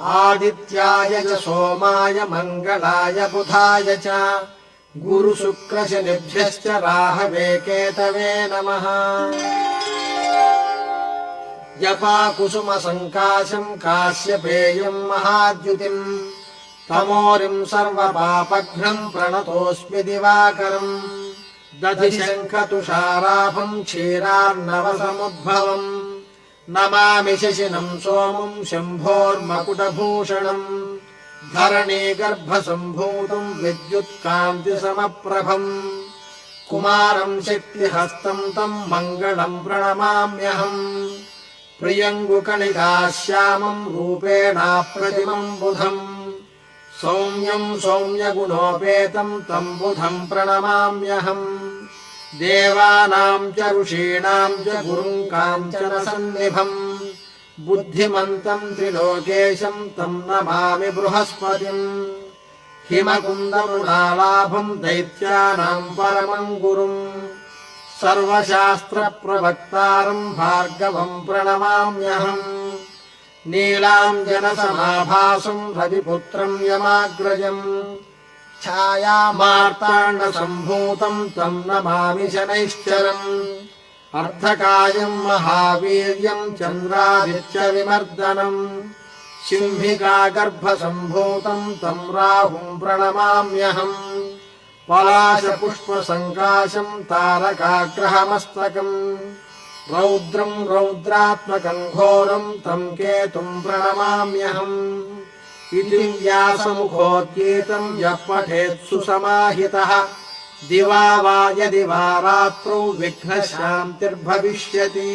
आदित्याय च सोमाय मंगलाय बुधाय च गुरुशुक्रशनिभ्यश्च राहवे केतवे नमः। जपाकुसुमसङ्काशम् काश्यपेयम् महाद्युतिम् तमोरिम् सर्वपापघ्नम् प्रणतोऽस्मि दिवाकरम्। दधिशङ्खतुषाराभम् क्षीरार्णवसमुद्भवम् नमामि शशिनम् सोमम् शम्भोर्मकुटभूषणम्। धरणीगर्भसम्भूतम् विद्युत्कान्तिसमप्रभम् कुमारम् शक्तिहस्तम् तम् मङ्गलम् प्रणमाम्यहम्। प्रियङ्गुकणिकाश्यामम् रूपेणाप्रतिमम् बुधम् सौम्यम् सौम्यगुणोपेतम् तम् बुधम् प्रणमाम्यहम्। देवानाम् च ऋषीणाम् च गुरुम् काञ्चनसन्निभम् बुद्धिमन्तम् त्रिलोकेशम् तम् नमामि बृहस्पतिम्। हिमकुन्दमृणालाभम् दैत्यानाम् परमम् गुरुम् सर्वशास्त्रप्रवक्तारम् भार्गवम् प्रणमाम्यहम्। नीलाञ्जनसमाभासम् रविपुत्रम् यमाग्रजम् छायामार्ताण्डसम्भूतम् तम् नमामि शनैश्चरम्। अर्धकायम् महावीर्यम् चन्द्रादित्यविमर्दनम् सिंहिकागर्भसम्भूतम् तम् राहुम् प्रणमाम्यहम्। पलाशपुष्पसङ्काशम् तारकाग्रहमस्तकम् रौद्रम् रौद्रात्मकम् घोरम् तम् केतुम् प्रणमाम्यहम्। इति व्यासमुखोद्गीतम् यः पठेत् सुसमाहितः दिवा वा यदि वा रात्रौ विघ्नशान्तिर्भविष्यति।